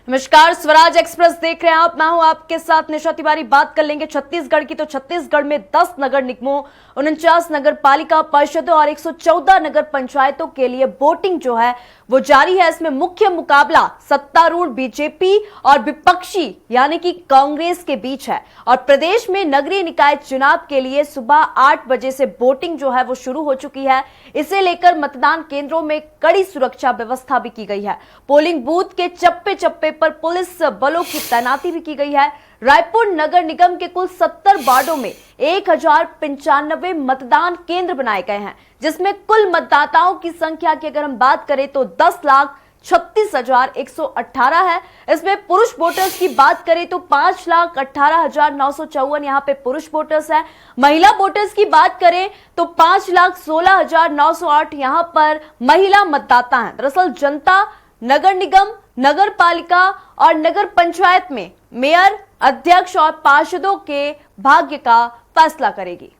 नमस्कार, स्वराज एक्सप्रेस देख रहे हैं आप। मैं हूं आपके साथ निशा तिवारी। बात कर लेंगे छत्तीसगढ़ की। तो छत्तीसगढ़ में 10 नगर निगमों, 49 नगर पालिका परिषदों और 114 नगर पंचायतों के लिए वोटिंग जो है वो जारी है। इसमें मुख्य मुकाबला सत्तारूढ़ बीजेपी और विपक्षी यानी कि कांग्रेस के बीच है। और प्रदेश में नगरीय निकाय चुनाव के लिए सुबह 8 बजे से वोटिंग जो है वो शुरू हो चुकी है। इसे लेकर मतदान केंद्रों में कड़ी सुरक्षा व्यवस्था भी की गई है। पोलिंग बूथ के चप्पे चप्पे पर पुलिस बलों की तैनाती भी की गई है। रायपुर नगर निगम के कुल 70 वार्डों में 1095 मतदान केंद्र बनाए गए हैं, जिसमें कुल मतदाताओं की संख्या की अगर हम बात करें तो 10,36,118 है। इसमें पुरुष वोटर्स की बात करें तो 5,18,954 यहां पे पुरुष वोटर्स हैं। महिला वोटर्स की बात करें तो 5,16,908 यहां पर महिला मतदाता हैं। दरअसल जनता नगर निगम, नगर पालिका और नगर पंचायत में मेयर, अध्यक्ष और पार्षदों के भाग्य का फैसला करेगी।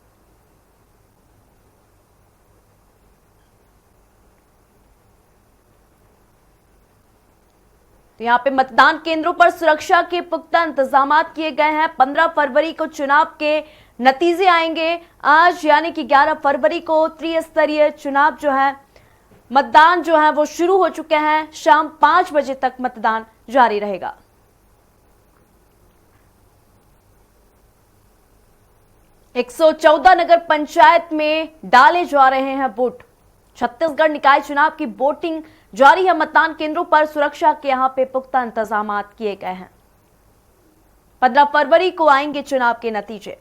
तो यहां पे मतदान केंद्रों पर सुरक्षा के पुख्ता इंतजाम किए गए हैं। 15 फरवरी को चुनाव के नतीजे आएंगे। आज यानी कि 11 फरवरी को त्रिस्तरीय चुनाव जो है, मतदान जो है वो शुरू हो चुके हैं। शाम 5 बजे तक मतदान जारी रहेगा। एक 114 नगर पंचायत में डाले जा रहे हैं वोट। छत्तीसगढ़ निकाय चुनाव की वोटिंग जारी है। मतदान केंद्रों पर सुरक्षा के यहां पे पुख्ता इंतजाम किए गए हैं। 15 फरवरी को आएंगे चुनाव के नतीजे।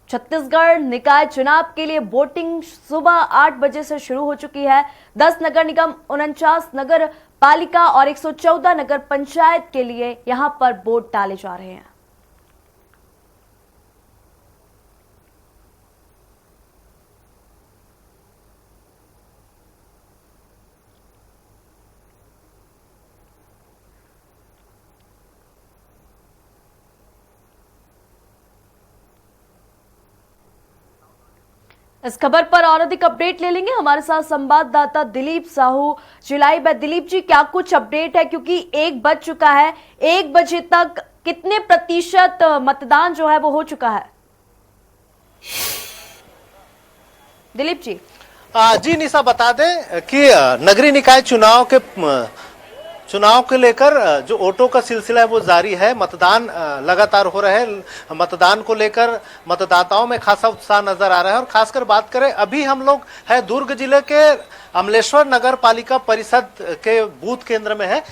छत्तीसगढ़ निकाय चुनाव के लिए वोटिंग सुबह 8 बजे से शुरू हो चुकी है। 10 नगर निगम, 49 नगर पालिका और 114 नगर पंचायत के लिए यहां पर वोट डाले जा रहे हैं। इस खबर पर और अधिक अपडेट ले लेंगे। हमारे साथ संवाददाता दिलीप साहू जुलाई में। दिलीप जी, क्या कुछ अपडेट है, क्योंकि 1 बज चुका है। 1 बजे तक कितने प्रतिशत मतदान जो है वो हो चुका है? दिलीप जी। जी निशा, बता दें कि नगरीय निकाय चुनाव के लेकर जो वोटों का सिलसिला है वो जारी है। मतदान लगातार हो रहे हैं। मतदान को लेकर मतदाताओं में खासा उत्साह नजर आ रहा है। और खासकर बात करें, अभी हम लोग है दुर्ग जिले के अमलेश्वर नगर पालिका परिषद के बूथ केंद्र में है।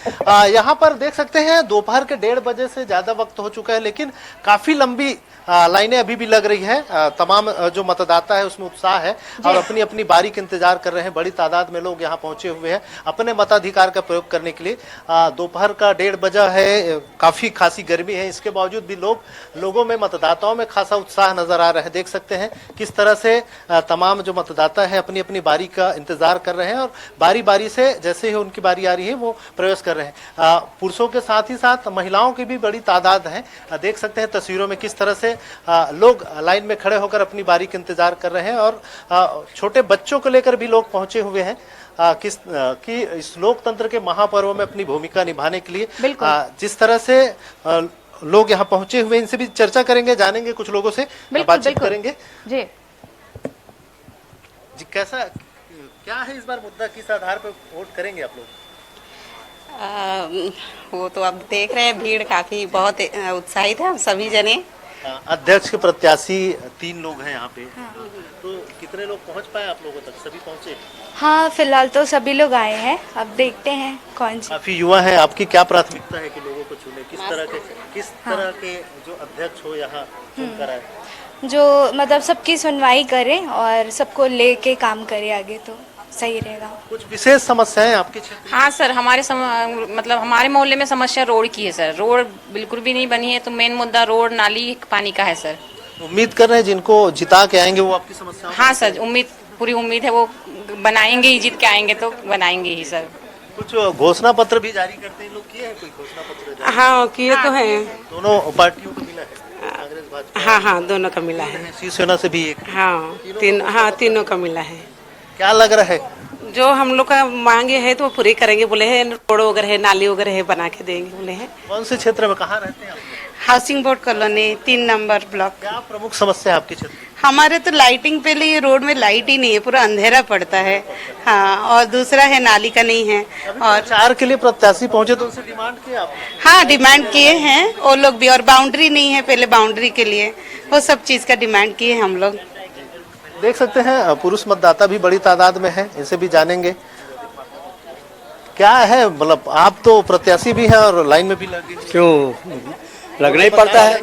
यहाँ पर देख सकते हैं दोपहर के 1:30 बजे से ज्यादा वक्त हो चुका है, लेकिन काफी लंबी लाइनें अभी भी लग रही हैं। तमाम जो मतदाता है उसमें उत्साह है और अपनी अपनी बारी का इंतजार कर रहे हैं। बड़ी तादाद में लोग यहाँ पहुंचे हुए हैं अपने मताधिकार का प्रयोग करने के लिए। दोपहर का 1:30 बजा है, काफी खासी गर्मी है, इसके बावजूद भी लोगों में, मतदाताओं में खासा उत्साह नजर आ रहा है। देख सकते हैं किस तरह से तमाम जो मतदाता है अपनी अपनी बारी का इंतजार कर रहे हैं और बारी बारी से जैसे ही उनकी बारी आ रही है वो प्रवेश कर रहे हैं। पुरुषों के साथ ही साथ महिलाओं की भी बड़ी तादाद है। देख सकते हैं तस्वीरों में किस तरह से लोग लाइन में खड़े होकर अपनी बारी का इंतजार कर रहे हैं और छोटे बच्चों को लेकर भी लोग पहुंचे हुए हैं कि इस लोकतंत्र के महापर्व में अपनी भूमिका निभाने के लिए जिस तरह से लोग यहाँ पहुंचे हुए, इनसे भी चर्चा करेंगे, जानेंगे, कुछ लोगों से बातचीत करेंगे। जी कैसा, क्या है इस बार मुद्दा, किस आधार पर वोट करेंगे आप लोग? वो तो अब देख रहे हैं, भीड़ काफी बहुत उत्साहित है सभी जने। अध्यक्ष के प्रत्याशी 3 लोग हैं यहाँ पे। तो कितने लोग पहुँच पाए आप लोगों तक? सभी पहुँचे? हाँ, फिलहाल तो सभी लोग आए हैं। अब देखते हैं कौन सी। काफी युवा है। आपकी क्या प्राथमिकता है कि लोगों को चुने? किस तरह के जो अध्यक्ष हो यहाँ चुनकर आए? जो मतलब सबकी सुनवाई करे और सबको लेके काम करे आगे, तो सही रहेगा। कुछ विशेष समस्याएं आपके क्षेत्र? हाँ सर, मतलब हमारे मोहल्ले में समस्या रोड की है सर। रोड बिल्कुल भी नहीं बनी है, तो मेन मुद्दा रोड, नाली, पानी का है सर। उम्मीद कर रहे हैं जिनको जिता के आएंगे वो आपकी समस्या? हाँ सर, पूरी उम्मीद है वो बनाएंगे ही, जीत के आएंगे तो बनाएंगे ही सर। कुछ घोषणा पत्र भी जारी करते हैं, लोग किए हैं कोई घोषणा पत्र जारी? हाँ किए तो हैं। दोनों पार्टियों को मिला है, कांग्रेस भाजपा? हाँ हाँ दोनों का मिला है। शिवसेना से भी एक? हाँ तीनों का मिला है। क्या लग रहा है? जो हम लोग का मांगे है तो वो पूरी करेंगे बोले हैं, रोड वगैरह है, नाली वगैरह है, बना के देंगे बोले हैं। कौन से क्षेत्र में, कहाँ रहते हैं आप? Housing board colony 3 number block. क्या प्रमुख समस्या है आपके क्षेत्र में? हमारे तो लाइटिंग पहले ये रोड में लाइट ही नहीं है, पूरा अंधेरा पड़ता है। हाँ और दूसरा है नाली का नहीं है। और प्रचार के लिए प्रत्याशी पहुंचे तो उनसे डिमांड किया आपने? हाँ डिमांड किए हैं वो लोग भी, और बाउंड्री नहीं है, पहले बाउंड्री के लिए वो सब चीज का डिमांड किए हम लोग। देख सकते हैं पुरुष मतदाता भी बड़ी तादाद में है, इसे भी जानेंगे क्या है। मतलब आप तो प्रत्याशी भी हैं और लाइन में भी लगे। क्यों लगना ही पड़ता है,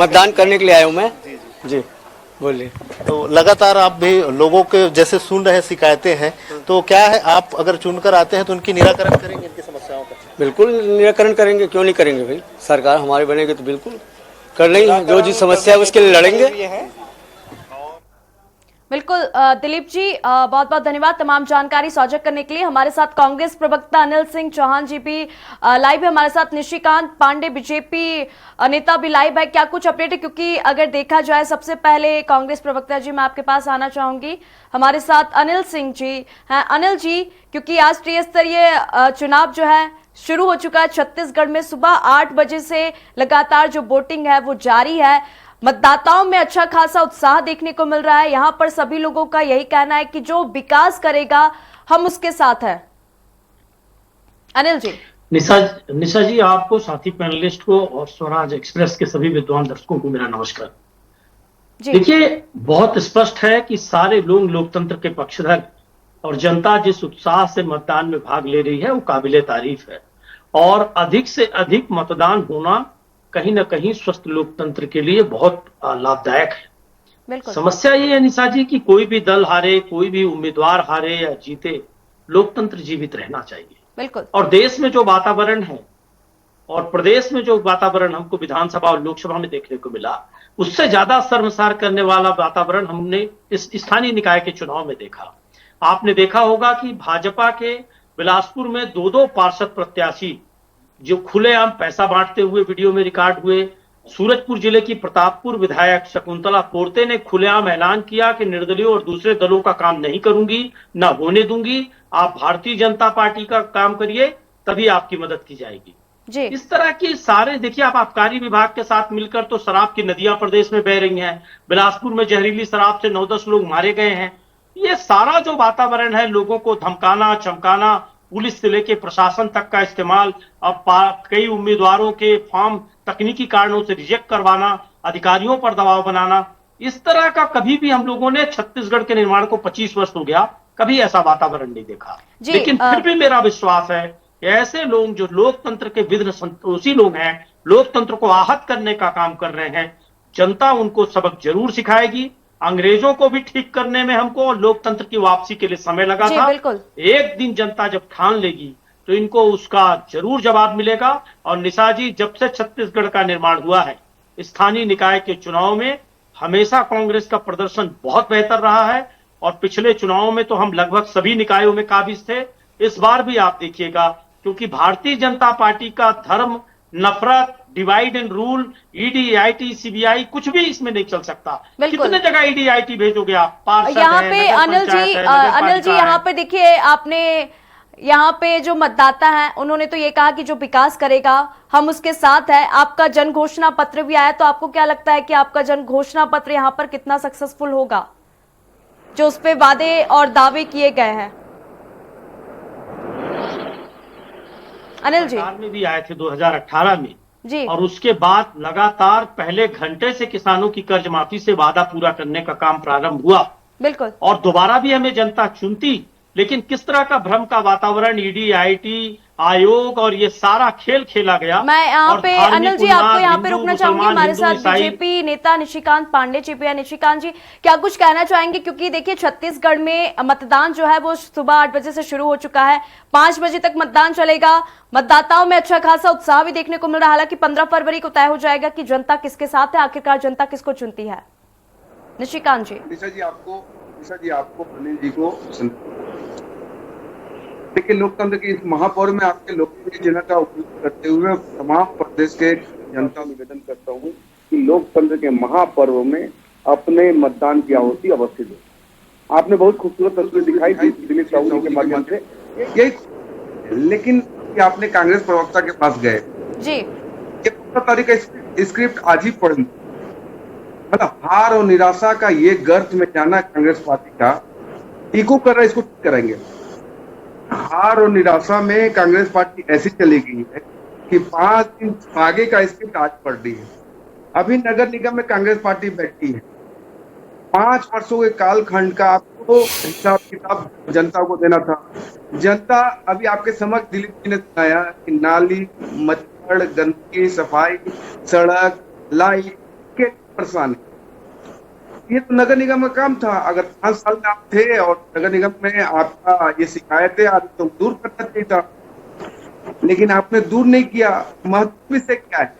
मतदान करने के लिए आया हूँ मैं। जी बोलिए। तो लगातार आप भी लोगों के जैसे सुन रहे हैं, शिकायतें हैं, तो क्या है आप अगर चुनकर आते हैं तो उनकी निराकरण करेंगे, इनकी समस्याओं का? बिल्कुल निराकरण करेंगे, क्यों नहीं करेंगे भाई। सरकार हमारी बनेगी तो बिल्कुल कर लेंगे, जो जिस समस्या है उसके लिए लड़ेंगे। बिल्कुल दिलीप जी, बहुत बहुत धन्यवाद तमाम जानकारी साझा करने के लिए। हमारे साथ कांग्रेस प्रवक्ता अनिल सिंह चौहान जी भी लाइव है, हमारे साथ निशिकांत पांडे बीजेपी नेता भी लाइव है। क्या कुछ अपडेट है? क्योंकि अगर देखा जाए, सबसे पहले कांग्रेस प्रवक्ता जी मैं आपके पास आना चाहूंगी, हमारे साथ अनिल सिंह जी हैं। अनिल जी, क्योंकि आज त्रिस्तरीय चुनाव जो है शुरू हो चुका है छत्तीसगढ़ में, सुबह 8 बजे से लगातार जो वोटिंग है वो जारी है। मतदाताओं में अच्छा खासा उत्साह देखने को मिल रहा है। यहां पर सभी लोगों का यही कहना है कि जो विकास करेगा हम उसके साथ हैं। अनिल जी। निशा जी, आपको, साथी पैनलिस्ट को और स्वराज एक्सप्रेस के सभी विद्वान दर्शकों को मेरा नमस्कार। देखिए, बहुत स्पष्ट है कि सारे लोग लोकतंत्र के पक्षधर और जनता जिस उत्साह से मतदान में भाग ले रही है वो काबिले तारीफ है। और अधिक से अधिक मतदान होना कहीं ना कहीं स्वस्थ लोकतंत्र के लिए बहुत लाभदायक है। समस्या ये है निशा जी कि कोई भी दल हारे, कोई भी उम्मीदवार हारे या जीते, लोकतंत्र जीवित रहना चाहिए। बिल्कुल। और देश में जो वातावरण है और प्रदेश में जो वातावरण हमको विधानसभा और लोकसभा में देखने को मिला, उससे ज्यादा शर्मसार करने वाला वातावरण हमने इस स्थानीय निकाय के चुनाव में देखा। आपने देखा होगा कि भाजपा के बिलासपुर में 2-2 पार्षद प्रत्याशी जो खुलेआम पैसा बांटते हुए वीडियो में रिकॉर्ड हुए। सूरजपुर जिले की प्रतापपुर विधायक शकुंतला पोर्ते ने खुलेआम ऐलान किया कि निर्दलीय और दूसरे दलों का काम नहीं करूंगी, ना होने दूंगी, आप भारतीय जनता पार्टी का काम करिए, तभी आपकी मदद की जाएगी जी। इस तरह की सारे, देखिए आप आबकारी विभाग के साथ मिलकर तो शराब की नदियां प्रदेश में बह रही हैं। बिलासपुर में जहरीली शराब से 9-10 लोग मारे गए हैं। ये सारा जो वातावरण है, लोगों को धमकाना, चमकाना, पुलिस से लेके प्रशासन तक का इस्तेमाल, अब कई उम्मीदवारों के फॉर्म तकनीकी कारणों से रिजेक्ट करवाना, अधिकारियों पर दबाव बनाना, इस तरह का कभी भी हम लोगों ने छत्तीसगढ़ के निर्माण को 25 वर्ष हो गया, कभी ऐसा वातावरण नहीं देखा। लेकिन फिर भी मेरा विश्वास है कि ऐसे लोग जो लोकतंत्र के विघ्न संतोषी लोग हैं, लोकतंत्र को आहत करने का काम कर रहे हैं, जनता उनको सबक जरूर सिखाएगी। अंग्रेजों को भी ठीक करने में हमको लोकतंत्र की वापसी के लिए समय लगा था। एक दिन जनता जब ठान लेगी तो इनको उसका जरूर जवाब मिलेगा। और निशा जी, जब से छत्तीसगढ़ का निर्माण हुआ है, स्थानीय निकाय के चुनाव में हमेशा कांग्रेस का प्रदर्शन बहुत बेहतर रहा है। और पिछले चुनावों में तो हम लगभग सभी निकायों में काबिज थे। इस बार भी आप देखिएगा, क्योंकि भारतीय जनता पार्टी का धर्म, नफरत, divide and rule, ED, IT, CBI, कुछ भी इसमें नहीं चल सकता। कितने जगह ईडी, आईटी भेजोगे आप? यहाँ पे अनिल जी यहाँ पे देखिए, आपने यहाँ पे जो मतदाता हैं उन्होंने तो ये कहा कि जो विकास करेगा हम उसके साथ है। आपका जन घोषणा पत्र भी आया, तो आपको क्या लगता है कि आपका जन घोषणा पत्र यहाँ पर कितना सक्सेसफुल होगा, जो उस पे वादे और दावे किए गए हैं? अनिल जी में भी आए थे 2018 में जी, और उसके बाद लगातार पहले घंटे से किसानों की कर्ज माफी से वादा पूरा करने का काम प्रारंभ हुआ। बिल्कुल। और दोबारा भी हमें जनता चुनती, लेकिन किस तरह का भ्रम का वातावरण, ईडी, आईटी, आयोग और ये सारा खेल खेला गया। मैं यहाँ पे अनिल जी आपको यहाँ पे रुकना चाहूंगी। हमारे साथ बीजेपी नेता निशिकांत पांडे जी भी है। निशिकांत जी, क्या कुछ कहना चाहेंगे? क्योंकि देखिए छत्तीसगढ़ में मतदान जो है वो सुबह 8 बजे से शुरू हो चुका है, 5 बजे तक मतदान चलेगा। मतदाताओं में अच्छा खासा उत्साह भी देखने को मिल रहा है। हालांकि 15 फरवरी को तय हो जाएगा कि जनता किसके साथ है, आखिरकार जनता किसको चुनती है। निशिकांत जी। निशा जी आपको अनिल जी को देखिए, लोकतंत्र के इस महापर्व में आपके लोकप्रिय जनता का उपयोग करते हुए तमाम प्रदेश के जनता को निवेदन करता हूँ कि लोकतंत्र के महापर्व में अपने मतदान की आहुति अवश्य दो। आपने बहुत खूबसूरत तस्वीर दिखाई थी दिलीप साहू के माध्यम से, यही लेकिन आपने कांग्रेस प्रवक्ता के पास गए जी, ये 15 तारीख का स्क्रिप्ट आज ही पढ़ी, मतलब हार और निराशा का ये गर्त में जाना कांग्रेस पार्टी का इको कर रहा है, इसको ठीक कराएंगे। हार और निराशा में कांग्रेस पार्टी ऐसी चली गई है कि 5 दिन आगे का स्क्रिप्ट आज पढ़ रही है। अभी नगर निगम में कांग्रेस पार्टी बैठी है, 5 वर्षों के कालखंड का आपको हिसाब किताब जनता को देना था। जनता अभी आपके समक्ष दिलीप जी ने सुनाया कि नाली, मच्छर, गंदगी, सफाई, सड़क, लाइट के परेशान है। ये तो नगर निगम का काम था। अगर 5 साल में आप थे और नगर निगम में आपका ये शिकायतें आज तो दूर करना चाहिए था, लेकिन आपने दूर नहीं किया। महत्व से क्या है,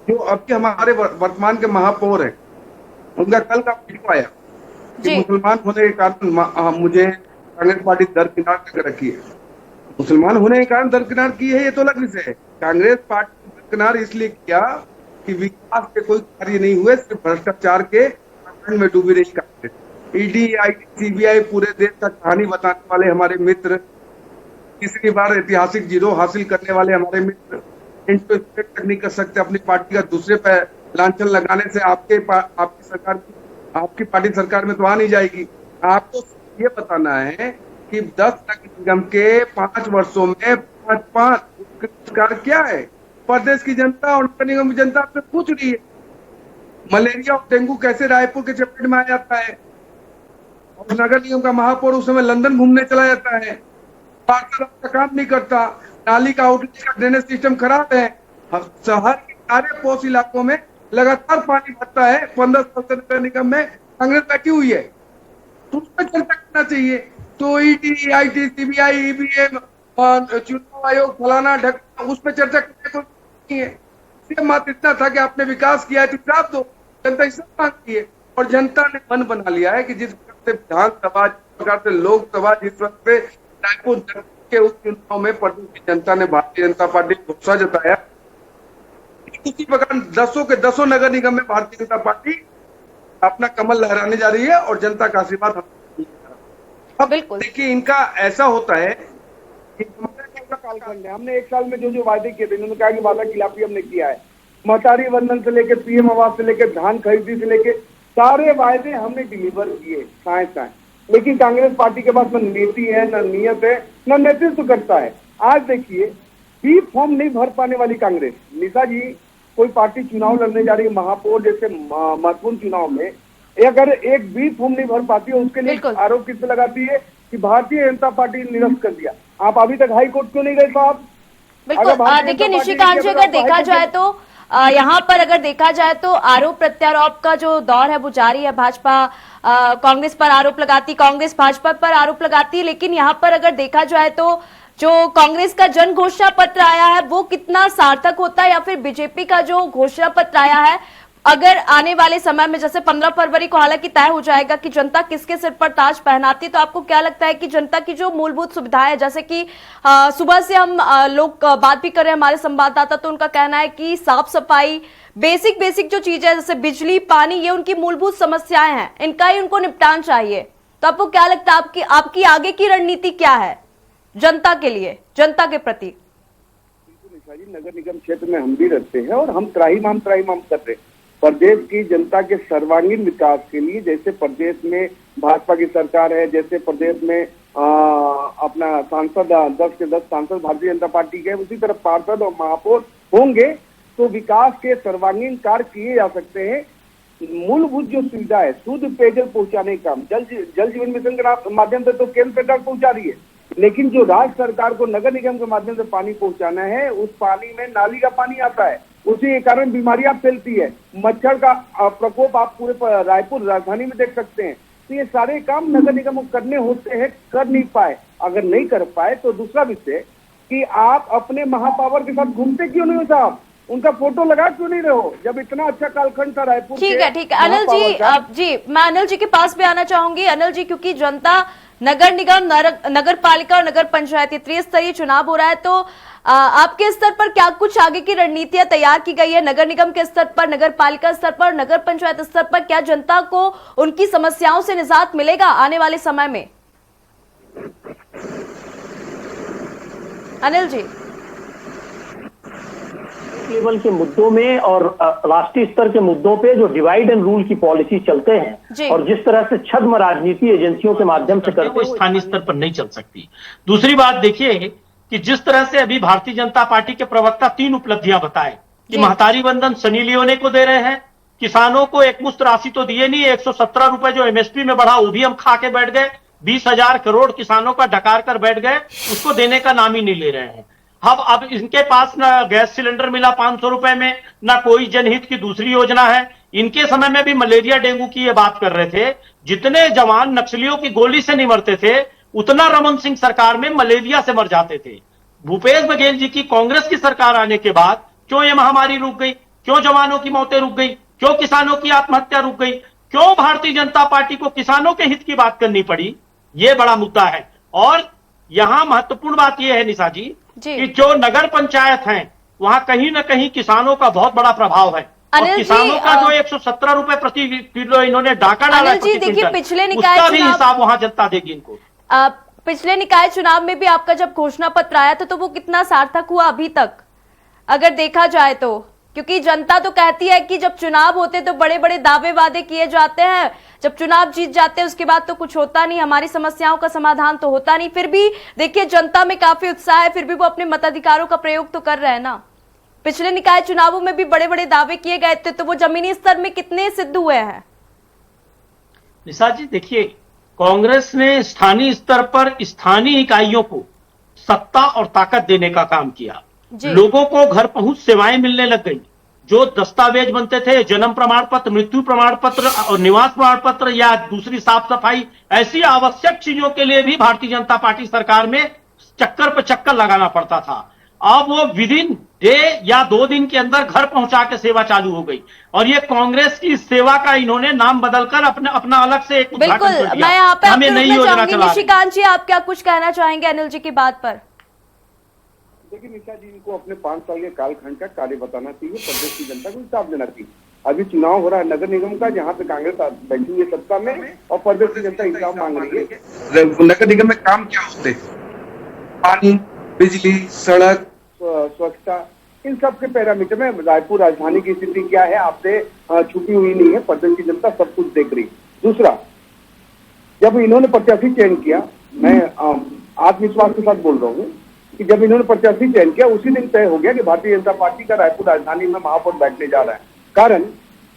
जो अभी हमारे वर्तमान के महापौर हैं, उनका कल का वीडियो आया कि मुसलमान होने के कारण मुझे कांग्रेस पार्टी दरकिनार कर रखी है। मुसलमान होने के कारण दरकिनार की है, ये तो अलग विषय है। कांग्रेस पार्टी दरकिनार इसलिए किया कि विकास के कोई कार्य नहीं हुए, सिर्फ भ्रष्टाचार के में डूबी रही कांग्रेस। ईडी, आईटी, सीबीआई, पूरे देश का कहानी बताने वाले हमारे मित्र, तीसरी बार ऐतिहासिक जीरो हासिल करने वाले हमारे मित्र, इनको एक्सपेक्ट तक नहीं कर सकते अपनी पार्टी का दूसरे पे लांछन लगाने से आपकी पार्टी सरकार में तो आ नहीं जाएगी। आपको ये बताना है कि 10 नगर निगम के 5 वर्षों में 5 कार्य क्या है। प्रदेश की जनता और नगर निगम की जनता आपसे पूछ रही है, मलेरिया और डेंगू कैसे रायपुर के चपेट में आ जाता है, और नगर निगम का महापौर उस समय लंदन घूमने चला जाता है, वार्तालाप का काम नहीं करता, नाली का आउटलेट का ड्रेनेज सिस्टम खराब है, शहर के सारे पोस्ट इलाकों में लगातार पानी भरता है। 15 साल से नगर निगम में कांग्रेस बैठी हुई है, तो उस पर चर्चा करना चाहिए। तो ईडी, आईटी, सीबीआई, ईवीएम, चुनाव आयोग, फलाना ढकना, उस पर चर्चा करने को नहीं है। मात्र इतना था कि आपने विकास किया है तो हिसाब दो। जनता हिसाब मांगती है, और जनता ने मन बना लिया है कि जिस प्रकार से विधानसभा, जिस प्रकार से लोकसभा, जिस वक्त से रायपुर के उस चुनाव में प्रदेश की जनता ने भारतीय जनता पार्टी को गुस्सा जताया, उसी प्रकार 10 के 10 नगर निगम में भारतीय जनता पार्टी अपना कमल लहराने जा रही है, और जनता का आशीर्वाद अब देखिए इनका ऐसा होता है कि कालखंड है। हमने 1 साल में जो वायदे किए थे, इन्होंने कहा कि वादा खिलाफी हमने किया है। महतारी वंदन से लेकर पीएम आवास से लेकर धान खरीदी से लेकर सारे वायदे हमने डिलीवर किए साए। लेकिन कांग्रेस पार्टी के पास न नीति है, न नियत है, न नेतृत्व करता है। आज देखिए, बी फॉर्म नहीं भर पाने वाली कांग्रेस, निशा जी, कोई पार्टी चुनाव लड़ने जा रही है महापौर जैसे महत्वपूर्ण चुनाव में, अगर एक बी फॉर्म नहीं भर पाती है, उसके लिए आरोप किस पे लगाती है कि भारतीय जनता पार्टी ने निरस्त कर दिया। आप अभी तक हाई कोर्ट क्यों नहीं गए साहब? बिल्कुल, देखिए निशिकांत जी, अगर देखा जाए तो यहाँ पर अगर देखा जाए तो आरोप प्रत्यारोप का जो दौर है वो जारी है। भाजपा कांग्रेस पर आरोप लगाती, कांग्रेस भाजपा पर आरोप लगाती, लेकिन यहाँ पर अगर देखा जाए तो जो कांग्रेस का जन घोषणा पत्र आया है वो कितना सार्थक होता है, या फिर बीजेपी का जो घोषणा पत्र आया है, अगर आने वाले समय में जैसे 15 फरवरी को हालांकि तय हो जाएगा कि जनता किसके सिर पर ताज पहनाती है, तो आपको क्या लगता है कि जनता की जो मूलभूत सुविधाएं, जैसे कि सुबह से हम लोग बात भी कर रहे हैं हमारे संवाददाता, तो उनका कहना है कि साफ सफाई, बेसिक जो चीजें जैसे बिजली, पानी, ये उनकी मूलभूत समस्याएं हैं, इनका ही उनको निपटान चाहिए। तो आपको क्या लगता है आपकी आगे की रणनीति क्या है जनता के लिए, जनता के प्रति? नगर निगम क्षेत्र में हम भी रहते हैं और हम त्राहिमाम कर रहे हैं प्रदेश की जनता के सर्वांगीण विकास के लिए। जैसे प्रदेश में भाजपा की सरकार है, जैसे प्रदेश में अपना सांसद 10 के 10 सांसद भारतीय जनता पार्टी के, उसी तरह पार्षद और महापौर होंगे तो विकास के सर्वांगीण कार्य किए जा सकते हैं। मूलभूत जो सुविधा है, शुद्ध पेयजल पहुंचाने का काम जल जीवन मिशन के माध्यम से तो केंद्र सरकार पहुंचा रही है, लेकिन जो राज्य सरकार को नगर निगम के माध्यम से पानी पहुंचाना है, उस पानी में नाली का पानी आता है, उसी के कारण बीमारियां फैलती है। मच्छर का प्रकोप आप पूरे रायपुर राजधानी में देख सकते हैं। तो ये सारे काम नगर निगम को करने होते हैं, कर नहीं पाए। अगर नहीं कर पाए तो दूसरा विषय कि आप अपने महापावर के साथ घूमते क्यों नहीं हो साहब? उनका फोटो लगा क्यों नहीं रहे हो जब इतना अच्छा कालखंड था रायपुर? ठीक है अनिल जी, मैं अनिल जी के पास भी आना चाहूंगी। अनिल जी, क्योंकि जनता नगर निगम, नगर पालिका और नगर पंचायत, ये त्रिस्तरीय चुनाव हो रहा है, तो आपके स्तर पर क्या कुछ आगे की रणनीतियां तैयार की गई है? नगर निगम के स्तर पर, नगर पालिका स्तर पर, नगर पंचायत स्तर पर क्या जनता को उनकी समस्याओं से निजात मिलेगा आने वाले समय में? अनिल जी, लेवल के मुद्दों में और राष्ट्रीय स्तर के मुद्दों पे जो डिवाइड एंड रूल की पॉलिसी चलते हैं और जिस तरह से छद्म राजनीति एजेंसियों के माध्यम से करते हैं, स्थानीय स्तर पर नहीं चल सकती। दूसरी बात देखिए कि जिस तरह से अभी भारतीय जनता पार्टी के प्रवक्ता 3 उपलब्धियां बताए कि महतारी वंदन सनी लियोने को दे रहे हैं, किसानों को एकमुश्त राशि तो दिए नहीं, 117 रुपए जो एमएसपी में बढ़ा वो भी हम खा के बैठ गए, 20,000 करोड़ किसानों का डकार कर बैठ गए, उसको देने का नाम ही नहीं ले रहे हैं। अब इनके पास ना गैस सिलेंडर मिला 500 रुपए में, ना कोई जनहित की दूसरी योजना है। इनके समय में भी मलेरिया डेंगू की ये बात कर रहे थे, जितने जवान नक्सलियों की गोली से नहीं मरते थे उतना रमन सिंह सरकार में मलेरिया से मर जाते थे। भूपेश बघेल जी की कांग्रेस की सरकार आने के बाद क्यों ये महामारी रुक गई, क्यों जवानों की मौतें रुक गई, क्यों किसानों की आत्महत्या रुक गई, क्यों भारतीय जनता पार्टी को किसानों के हित की बात करनी पड़ी, ये बड़ा मुद्दा है। और यहां महत्वपूर्ण बात यह है निशा जी कि जो नगर पंचायत हैं वहां कहीं ना कहीं किसानों का बहुत बड़ा प्रभाव है, और किसानों का जो 117 रुपए प्रति किलो इन्होंने डाका डाला है, देखिए पिछले निकाय उसका भी हिसाब वहां जनता देगी इनको। पिछले निकाय चुनाव में भी आपका जब घोषणा पत्र आया था तो वो कितना सार्थक हुआ अभी तक अगर देखा जाए तो? क्योंकि जनता तो कहती है कि जब चुनाव होते तो बड़े बड़े दावे वादे किए जाते हैं, जब चुनाव जीत जाते हैं उसके बाद तो कुछ होता नहीं, हमारी समस्याओं का समाधान तो होता नहीं। फिर भी देखिए जनता में काफी उत्साह है, फिर भी वो अपने मताधिकारों का प्रयोग तो कर रहे हैं ना। पिछले निकाय चुनावों में भी बड़े बड़े दावे किए गए थे, तो वो जमीनी स्तर में कितने सिद्ध हुए हैं? निशा जी देखिए, कांग्रेस ने स्थानीय स्तर पर स्थानीय इकाइयों को सत्ता और ताकत देने का काम किया, लोगों को घर पहुंच सेवाएं मिलने लग गई। जो दस्तावेज बनते थे, जन्म प्रमाण पत्र, मृत्यु प्रमाण पत्र और निवास प्रमाण पत्र या दूसरी साफ सफाई, ऐसी आवश्यक चीजों के लिए भी भारतीय जनता पार्टी सरकार में चक्कर पर चक्कर लगाना पड़ता था। अब वो विदिन डे या 2 दिन के अंदर घर पहुंचा के सेवा चालू हो गई, और ये कांग्रेस की सेवा का इन्होंने नाम बदलकर अपना अलग से एक उद्घाटन कर दिया। मैं यहाँ पे हमें नई योजना चला। निशिकांत जी, आप क्या कुछ कहना चाहेंगे अनिल जी की बात पर? देखिए निशा जी, इनको अपने 5 साल के कालखंड का कार्य बताना चाहिए, प्रदेश की जनता को हिसाब देना चाहिए। अभी चुनाव हो रहा है नगर निगम का, जहाँ पे कांग्रेस बैठी हुई है सत्ता में और प्रदेश की जनता हिसाब मांग रही है। नगर निगम में काम क्या होते हैं? पानी, बिजली, सड़क, स्वच्छता, इन सब के पैरामीटर में रायपुर राजधानी की स्थिति क्या है आपसे छुपी हुई नहीं है, प्रदेश की जनता सब कुछ देख रही। दूसरा, जब इन्होंने प्रत्याशी चयन किया, मैं आत्मविश्वास के साथ बोल रहा हूँ कि जब इन्होंने प्रत्याशी चयन किया उसी दिन तय हो गया कि भारतीय जनता पार्टी का रायपुर राजधानी में महापौर बैठने जा रहा है। कारण,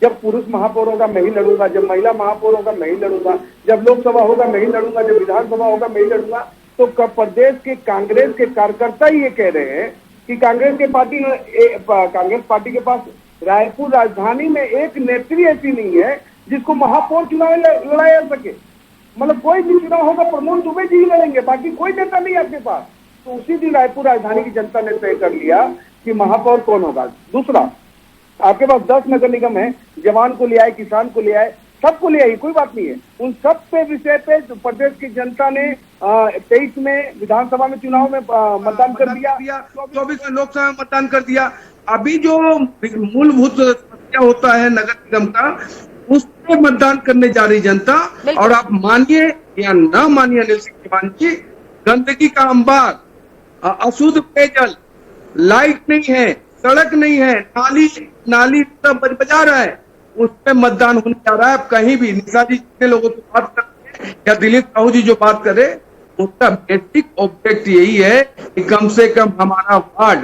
जब पुरुष महापौर होगा मैं ही लड़ूंगा, जब महिला महापौर होगा मैं ही लड़ूंगा, जब लोकसभा होगा मैं ही लड़ूंगा, जब विधानसभा होगा मैं ही लड़ूंगा। तो प्रदेश के कांग्रेस के कार्यकर्ता ही ये कह रहे हैं कि कांग्रेस पार्टी के पास रायपुर राजधानी में एक नेत्री ऐसी नहीं है जिसको महापौर चुनाव लड़ाया जा सके। मतलब कोई भी चुनाव होगा प्रमोद दुबे जी लड़ेंगे, बाकी कोई नेता नहीं आपके पास। तो उसी दिन रायपुर राजधानी की जनता ने तय कर लिया कि महापौर कौन होगा। दूसरा, आपके पास 10 नगर निगम है, जवान को ले आए, किसान को ले आए, सबको ले आई, कोई बात नहीं है। उन सब पे विषय पे प्रदेश की जनता ने 23 में विधानसभा में चुनाव में मतदान कर दिया, 24 में लोकसभा में मतदान कर दिया। अभी जो मूलभूत समस्या होता है नगर निगम का, उस पर मतदान करने जा रही जनता। और आप मानिए या ना मानिए अनिल सिंह जी, गंदगी का अंबार, अशुद्ध पेयजल, लाइट नहीं है, सड़क नहीं है, नाली बजा रहा है, उस पर मतदान होने जा रहा है। अब कहीं भी निशा जी जितने लोगों से बात करते हैं या दिलीप साहू जी जो बात करे, उसका बेसिक ऑब्जेक्ट यही है कि कम से कम हमारा वार्ड,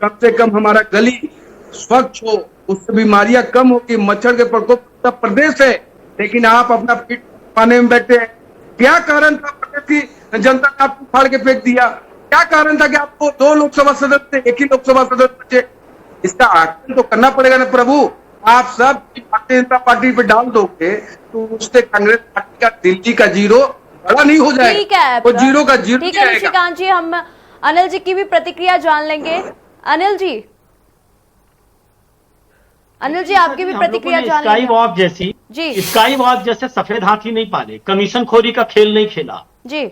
कम से कम हमारा गली स्वच्छ हो, उससे बीमारियां कम होगी, मच्छर के प्रकोप पूरा प्रदेश है। लेकिन आप अपना पीठ पाने में बैठे हैं। क्या कारण था प्रदेश की जनता ने आपको फाड़ के फेंक दिया? क्या कारण था कि आपको 2 लोकसभा सदस्य, 1 ही लोकसभा सदस्य बचे? इसका आकलन तो करना पड़ेगा ना प्रभु। आप सब भारतीय जनता पार्टी पे डाल दोगे तो उससे कांग्रेस पार्टी का दिल्ली का जीरो बड़ा नहीं हो जाएगा। ठीक है, वो जीरो का जीरो ठीक है निशिकांत जी, हम अनिल जी की भी प्रतिक्रिया जान लेंगे। अनिल जी आपकी भी प्रतिक्रिया जान लेंगे। स्काई वॉक जैसे सफेद हाथी नहीं पाले, कमीशन खोरी का खेल नहीं खेला, जी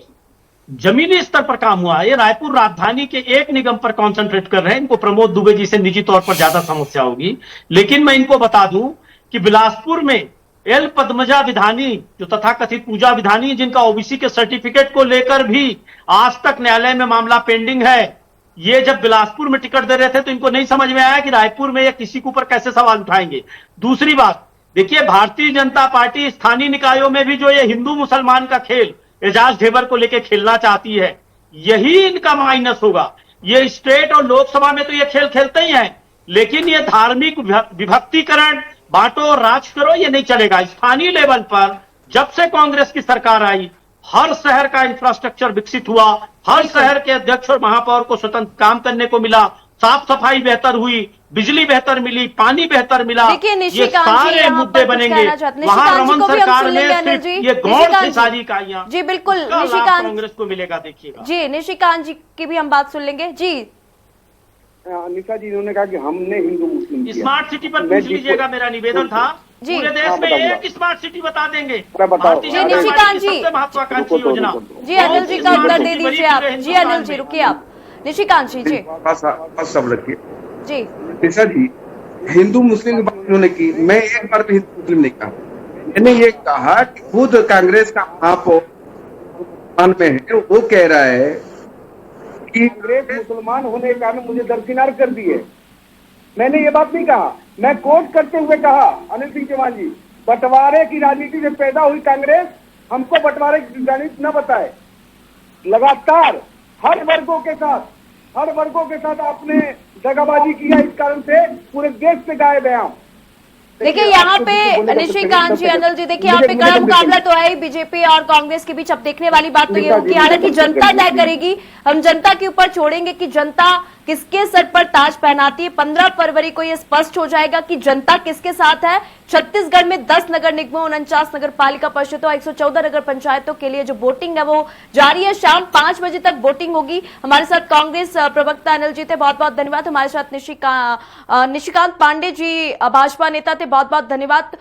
जमीनी स्तर पर काम हुआ है। ये रायपुर राजधानी के एक निगम पर कॉन्सेंट्रेट कर रहे हैं। इनको प्रमोद दुबे जी से निजी तौर पर ज्यादा समस्या होगी, लेकिन मैं इनको बता दूं कि बिलासपुर में एल पद्मजा विधानी, जो तथाकथित पूजा विधानी, जिनका ओबीसी के सर्टिफिकेट को लेकर भी आज तक न्यायालय में मामला पेंडिंग है, ये जब बिलासपुर में टिकट दे रहे थे तो इनको नहीं समझ में आया कि रायपुर में ये किसी के ऊपर कैसे सवाल उठाएंगे। दूसरी बात देखिए, भारतीय जनता पार्टी स्थानीय निकायों में भी जो ये हिंदू मुसलमान का खेल एजाज ढेबर को लेकर खेलना चाहती है, यही इनका माइनस होगा। ये स्टेट और लोकसभा में तो ये खेल खेलते ही हैं, लेकिन ये धार्मिक विभक्तिकरण, बांटो राज करो, ये नहीं चलेगा। स्थानीय लेवल पर जब से कांग्रेस की सरकार आई, हर शहर का इंफ्रास्ट्रक्चर विकसित हुआ, हर शहर के अध्यक्ष और महापौर को स्वतंत्र काम करने को मिला, साफ सफाई बेहतर हुई, बिजली बेहतर मिली, पानी बेहतर मिला। देखिए ये निशिकांत जी सारे यहाँ मुद्दे पर कुछ बनेंगे। कहना चाहते हैं। वहां निशिकांत जी रमन को भी हम सरकार सुन ने लेंगे अनिल सिर्फ जी। ये गौर निशिकांत से जी। सारी इकाइयां, जी बिल्कुल इसका लाभ निशिकांत कांग्रेस को मिलेगा, देखिएगा जी। निशिकांत जी की भी हम बात सुन लेंगे जी। निशा जी इन्होंने कहा कि हमने हिंदू मुस्लिम किया। स्मार्ट सिटी पर पूछ लीजिएगा, मेरा निवेदन था। जी। पूरे देश में एक स्मार्ट सिटी बता देंगे। बताओ। भारतीय जी, जनता पार्टी निशिकांत की जी। सबसे महत्वाकांक्षी योजना। जी अनिल जी का उत्तर दे दीजिए आप। जी अनिल जी रुकिए आप। निशिकांत जी जी बस सब रखिए जी। निशा जी, हिंदू मुस्लिम की बात इन्होंने की, मैं एक बार भी हिंदू मुस्लिम नहीं कहा। मैंने ये कहा कि खुद कांग्रेस का महापौर में है, वो कह रहा है कि कांग्रेस मुसलमान होने के कारण मुझे दरकिनार कर दिए। मैंने ये बात नहीं कहा, मैं कोट करते हुए कहा, अनिल सिंह चौहान जी, बंटवारे की राजनीति से पैदा हुई कांग्रेस हमको बंटवारे की राजनीति न बताए। लगातार हर वर्गों के साथ आपने दगाबाजी किया, इस कारण से पूरे देश से गायब है आप। देखिए यहाँ पे निशिकांत जी, अनिल जी, देखिए यहाँ पे कड़ा मुकाबला तो है ही बीजेपी और कांग्रेस के बीच। अब देखने वाली बात तो ये होगी, हालांकि जनता तय करेगी। हम जनता के ऊपर छोड़ेंगे कि जनता किसके सर पर ताज पहनाती है। 15 फरवरी को ये स्पष्ट हो जाएगा कि जनता किसके साथ है। छत्तीसगढ़ में 10 नगर निगमों, 49 नगर पालिका परिषदों, 114 नगर पंचायतों के लिए जो वोटिंग है वो जारी है। शाम 5 बजे तक वोटिंग होगी। हमारे साथ कांग्रेस प्रवक्ता अनिल जी थे, बहुत बहुत धन्यवाद। हमारे साथ निशिकांत पांडे जी भाजपा नेता थे, बहुत बहुत धन्यवाद।